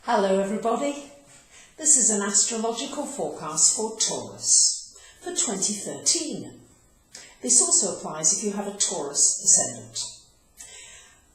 Hello everybody, this is an astrological forecast for Taurus for 2013. This also applies if you have a Taurus ascendant.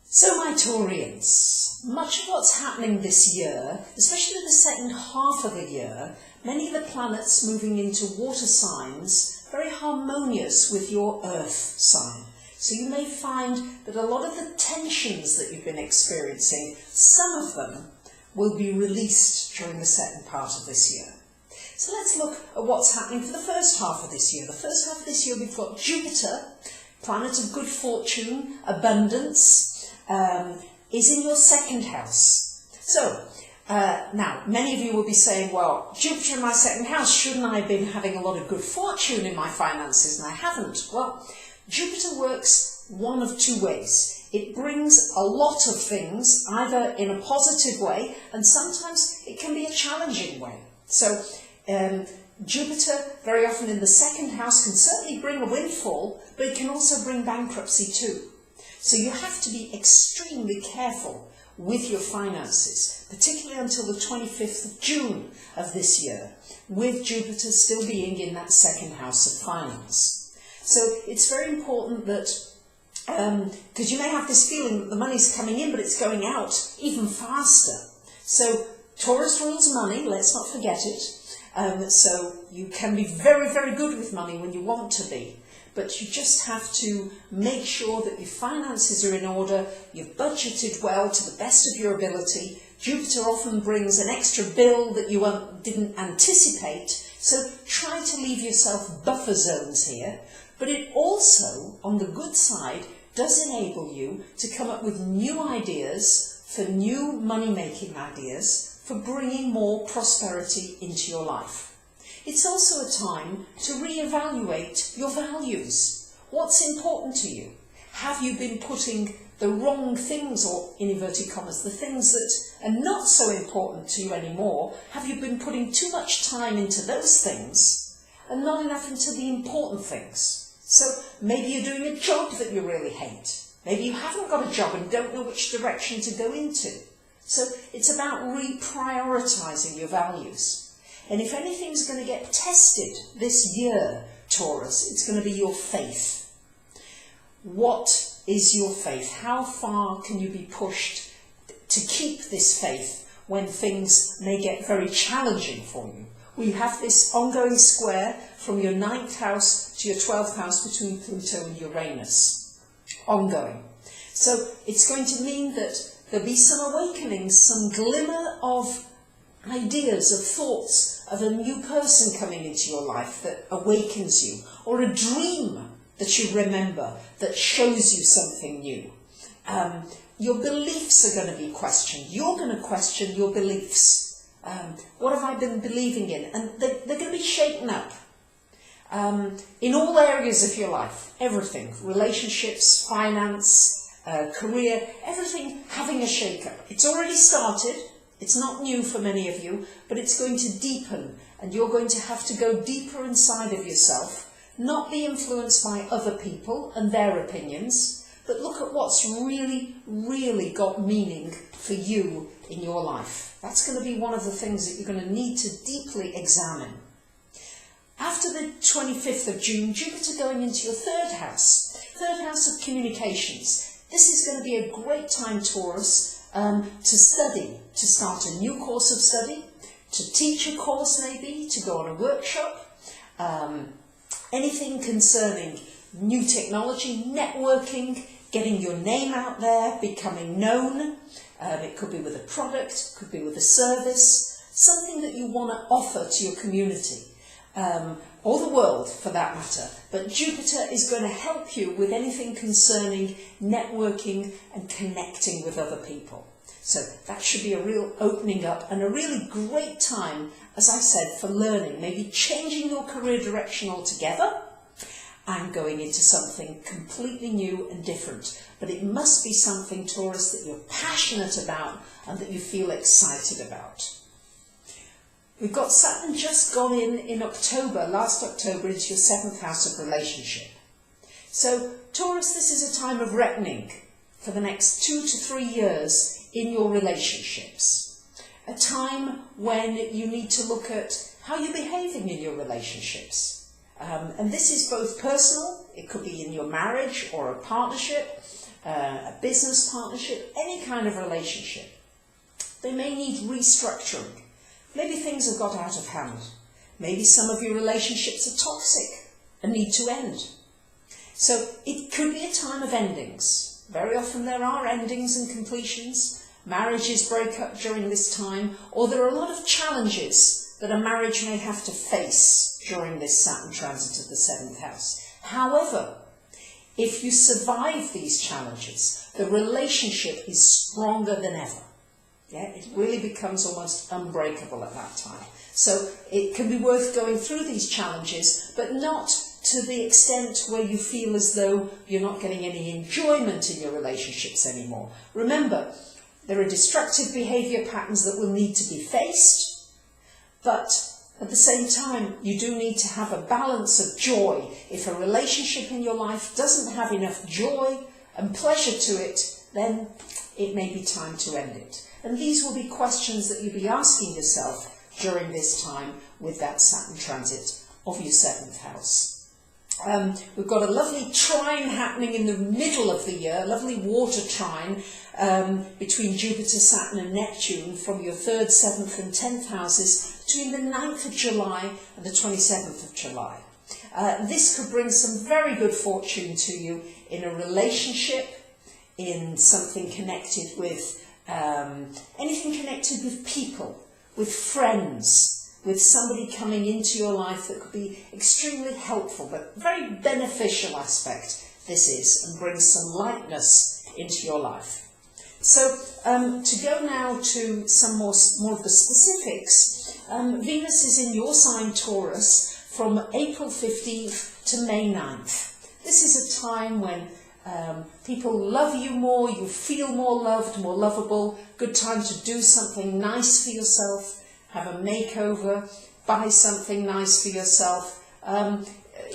So my Taurians, much of what's happening this year, especially the second half of the year, many of the planets moving into water signs, very harmonious with your earth sign. So you may find that a lot of the tensions that you've been experiencing, some of them will be released during the second part of this year. So let's look at what's happening for the first half of this year. The first half of this year we've got Jupiter, planet of good fortune, abundance, is in your second house. So now many of you will be saying, well, Jupiter in my second house, shouldn't I have been having a lot of good fortune in my finances? And I haven't. Well, Jupiter works one of two ways. It brings a lot of things, either in a positive way, and sometimes it can be a challenging way. So Jupiter, very often in the second house, can certainly bring a windfall, but it can also bring bankruptcy too. So you have to be extremely careful with your finances, particularly until the 25th of June of this year, with Jupiter still being in that second house of finance. So it's very important that because you may have this feeling that the money's coming in, but it's going out even faster. So Taurus rules money, let's not forget it. So you can be very, very good with money when you want to be, but you just have to make sure that your finances are in order, you've budgeted well to the best of your ability. Jupiter often brings an extra bill that you didn't anticipate, so try to leave yourself buffer zones here. But it also, on the good side, does enable you to come up with new ideas for new money-making ideas for bringing more prosperity into your life. It's also a time to reevaluate your values. What's important to you? Have you been putting the wrong things, or in inverted commas, the things that are not so important to you anymore? Have you been putting too much time into those things and not enough into the important things? So maybe you're doing a job that you really hate. Maybe you haven't got a job and don't know which direction to go into. So it's about reprioritising your values. And if anything's going to get tested this year, Taurus, it's going to be your faith. What is your faith? How far can you be pushed to keep this faith when things may get very challenging for you? We have this ongoing square from your 9th house to your 12th house between Pluto and Uranus. Ongoing. So it's going to mean that there'll be some awakenings, some glimmer of ideas, of thoughts, of a new person coming into your life that awakens you, or a dream that you remember that shows you something new. Your beliefs are going to be questioned. You're going to question your beliefs. What have I been believing in? And they're going to be shaken up in all areas of your life. Everything, relationships, finance, career, everything having a shake-up. It's already started. It's not new for many of you, but it's going to deepen, and you're going to have to go deeper inside of yourself, not be influenced by other people and their opinions, but look at what's really, really got meaning for you in your life. That's going to be one of the things that you're going to need to deeply examine. After the 25th of June, Jupiter going into your third house of communications. This is going to be a great time, Taurus, to study, to start a new course of study, to teach a course maybe, to go on a workshop, anything concerning new technology, networking, getting your name out there, becoming known. It could be with a product, could be with a service, something that you want to offer to your community, or the world for that matter. But Jupiter is going to help you with anything concerning networking and connecting with other people. So that should be a real opening up and a really great time, as I said, for learning, maybe changing your career direction altogether and going into something completely new and different. But it must be something, Taurus, that you're passionate about and that you feel excited about. We've got Saturn just gone in October, last October, into your 7th house of relationship. So, Taurus, this is a time of reckoning for the next 2 to 3 years in your relationships. a time when you need to look at how you're behaving in your relationships. And this is both personal, it could be in your marriage or a partnership, a business partnership, any kind of relationship. They may need restructuring. Maybe things have got out of hand. Maybe some of your relationships are toxic and need to end. So it could be a time of endings. Very often there are endings and completions. Marriages break up during this time, or there are a lot of challenges that a marriage may have to face during this Saturn transit of the 7th house. However, if you survive these challenges, the relationship is stronger than ever. Yeah, it really becomes almost unbreakable at that time. So it can be worth going through these challenges, but not to the extent where you feel as though you're not getting any enjoyment in your relationships anymore. Remember, there are destructive behaviour patterns that will need to be faced, but at the same time, you do need to have a balance of joy. If a relationship in your life doesn't have enough joy and pleasure to it, then it may be time to end it. And these will be questions that you'll be asking yourself during this time with that Saturn transit of your 7th house. We've got a lovely trine happening in the middle of the year, a lovely water trine between Jupiter, Saturn and Neptune from your 3rd, 7th and 10th houses between the 9th of July and the 27th of July. This could bring some very good fortune to you in a relationship, in something connected with, anything connected with people, with friends, with somebody coming into your life that could be extremely helpful, but very beneficial aspect this is, and brings some lightness into your life. So to go now to some more of the specifics, Venus is in your sign Taurus from April 15th to May 9th. This is a time when people love you more, you feel more loved, more lovable, good time to do something nice for yourself, have a makeover, buy something nice for yourself.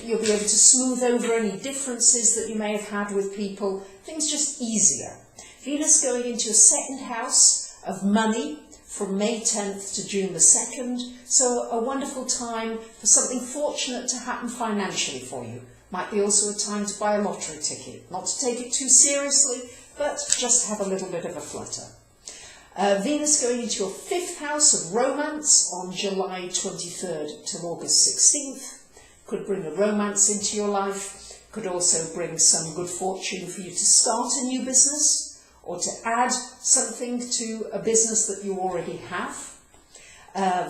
You'll be able to smooth over any differences that you may have had with people, things just easier. Venus going into your 2nd house of money from May 10th to June the 2nd, so a wonderful time for something fortunate to happen financially for you. Might be also a time to buy a lottery ticket, not to take it too seriously, but just have a little bit of a flutter. Venus going into your 5th house of romance on July 23rd to August 16th. Could bring a romance into your life. Could also bring some good fortune for you to start a new business or to add something to a business that you already have.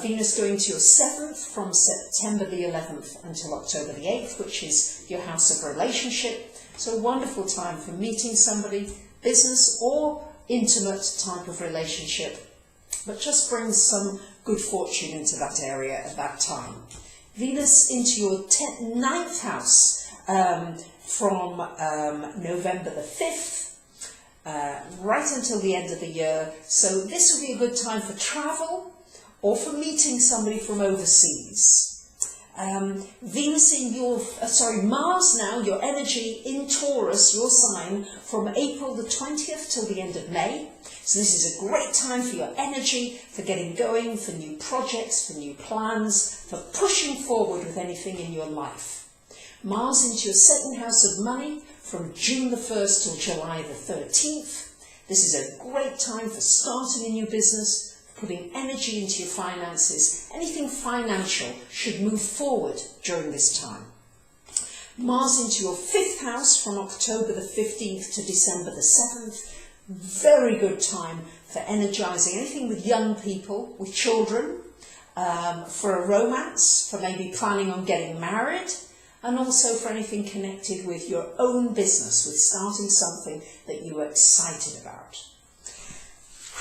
Venus going to your 7th from September the 11th until October the 8th, which is your house of relationship. So a wonderful time for meeting somebody, business or intimate type of relationship, but just brings some good fortune into that area at that time. Venus into your 9th house from November the 5th right until the end of the year. So this will be a good time for travel or for meeting somebody from overseas. Venus in your, Mars now, your energy in Taurus, your sign, from April the 20th till the end of May. So this is a great time for your energy, for getting going, for new projects, for new plans, for pushing forward with anything in your life. Mars into your 2nd house of money from June the 1st till July the 13th. This is a great time for starting a new business, putting energy into your finances. Anything financial should move forward during this time. Mars into your 5th house from October the 15th to December the 7th. Very good time for energizing anything with young people, with children, for a romance, for maybe planning on getting married, and also for anything connected with your own business, with starting something that you are excited about.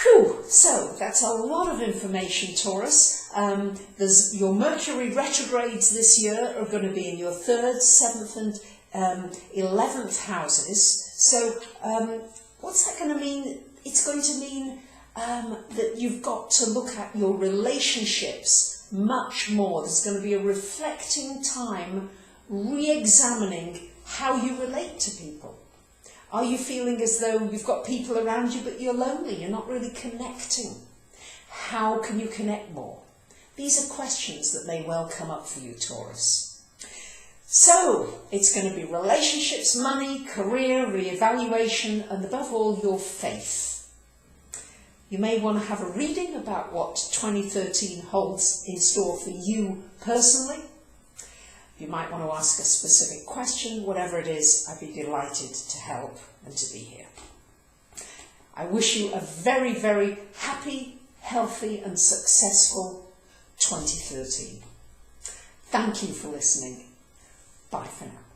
Whew, so that's a lot of information, Taurus. Your Mercury retrogrades this year are going to be in your 3rd, 7th and 11th houses. So what's that going to mean? It's going to mean that you've got to look at your relationships much more. There's going to be a reflecting time, re-examining how you relate to people. Are you feeling as though you've got people around you but you're lonely, you're not really connecting? How can you connect more? These are questions that may well come up for you, Taurus. So, it's going to be relationships, money, career, re-evaluation, and above all, your faith. You may want to have a reading about what 2013 holds in store for you personally. You might want to ask a specific question. Whatever it is, I'd be delighted to help and to be here. I wish you a very, very happy, healthy and successful 2013. Thank you for listening. Bye for now.